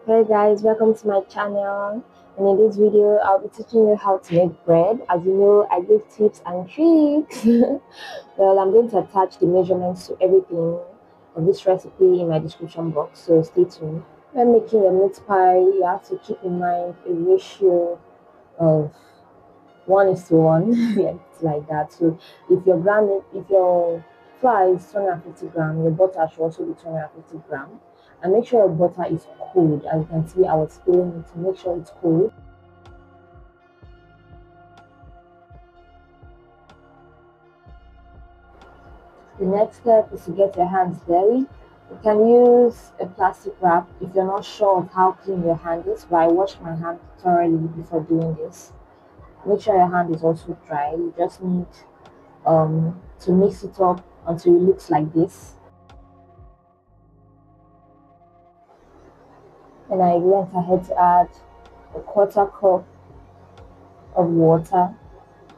Hey guys, welcome to my channel. And in this video, I'll be teaching you how to make bread. As you know, I give tips and tricks. Well, I'm going to attach the measurements to everything of this recipe in my description box, so stay tuned. When making a meat pie, you have to keep in mind a ratio of 1:1. Yeah, it's like that. So if your flour is 250 gram, your butter should also be 250 gram. And make sure your butter is cold. As you can see, I was feeling it to make sure it's cold. The next step is to get your hands dirty. You can use a plastic wrap if you're not sure of how clean your hand is, but I wash my hand thoroughly before doing this. Make sure your hand is also dry. You just need to mix it up until it looks like this. And I went ahead to add a quarter cup of water.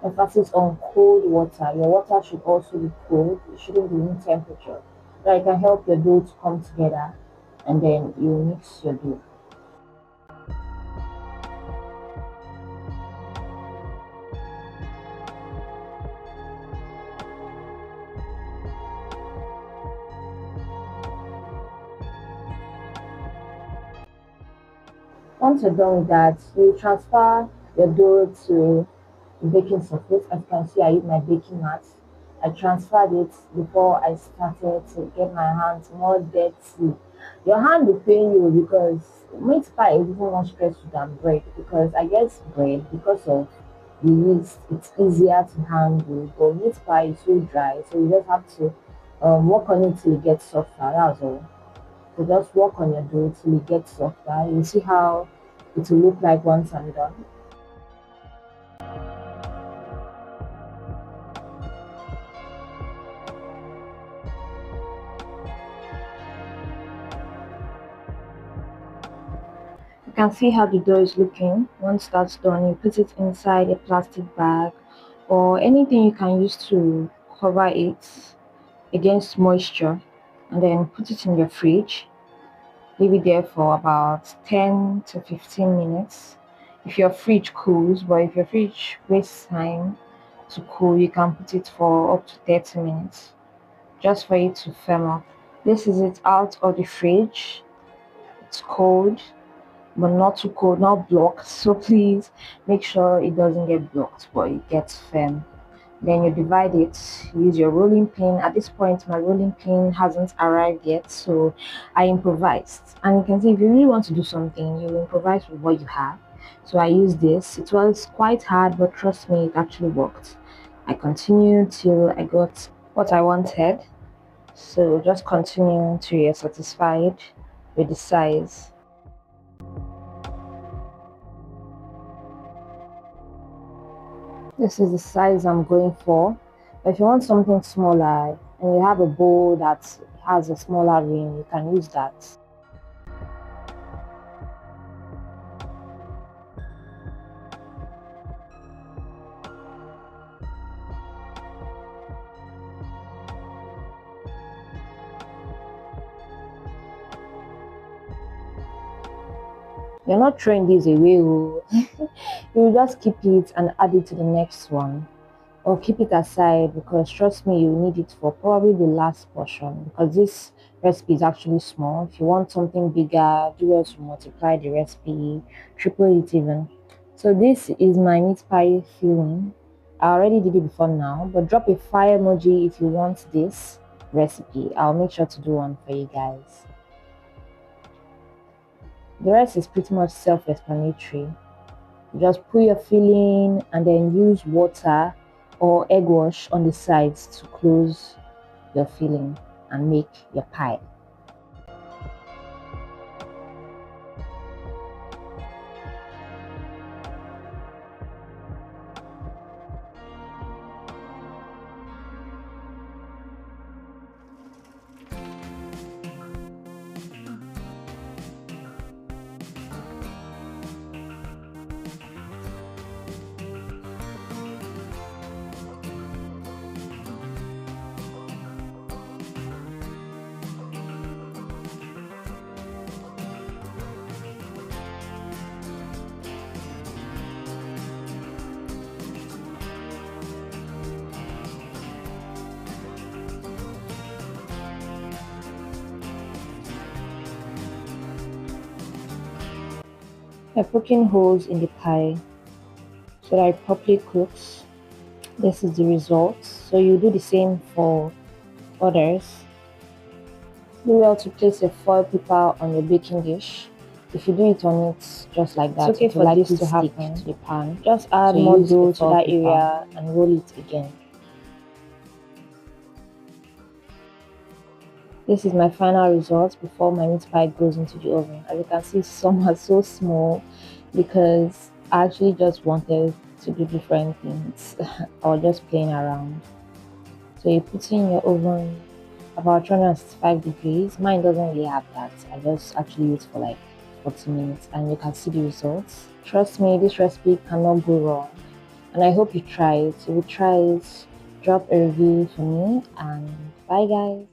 Emphasis on cold water. Your water should also be cold. It shouldn't be room temperature. That can help your dough to come together, and then you mix your dough. Once you're done with that, you transfer your dough to the baking surface. As you can see, I use my baking mat. I transferred it before I started to get my hands more dirty. Your hand will pain you because meat pie is even more stressful than bread, because I guess bread, because of the yeast, it's easier to handle, but meat pie is so dry, so you just have to work on it till it gets softer. That's all. So just work on your dough till it gets softer. You see how it will look like once I'm done. You can see how the dough is looking. Once that's done, you put it inside a plastic bag or anything you can use to cover it against moisture, and then put it in your fridge. Leave it there for about 10 to 15 minutes. If your fridge cools, but if your fridge wastes time to cool, you can put it for up to 30 minutes just for it to firm up. This is it out of the fridge. It's cold, but not too cold, not blocked. So please make sure it doesn't get blocked, but it gets firm. Then you divide it, use your rolling pin. At this point, my rolling pin hasn't arrived yet, so I improvised. And you can see if you really want to do something, you improvise with what you have. So I used this. It was quite hard, but trust me, it actually worked. I continued till I got what I wanted. So just continue till you're satisfied with the size. This is the size I'm going for. But if you want something smaller and you have a bowl that has a smaller rim, you can use that. You're not throwing this away. Oh. You just keep it and add it to the next one. Or keep it aside, because trust me, you need it for probably the last portion, because this recipe is actually small. If you want something bigger, do well to multiply the recipe, triple it even. So this is my meat pie filling. I already did it before now, but drop a fire emoji if you want this recipe. I'll make sure to do one for you guys. The rest is pretty much self-explanatory. Just put your filling and then use water or egg wash on the sides to close your filling and make your pie. By poking holes in the pie so that it properly cooks. This is the result. So you do the same for others. Do well to place a foil paper on your baking dish. If you do it on it just like that, okay it will for likely this to stick happen. to the pan. Just add So more use a dough to foil that paper area. and roll it again. This is my final result before my meat pie goes into the oven. As you can see, some are so small because I actually just wanted to do different things or just playing around. So you put it in your oven about 365 degrees. Mine doesn't really have that. I just actually use for like 40 minutes and you can see the results. Trust me, this recipe cannot go wrong. And I hope you try it. If you try it, drop a review for me and bye guys.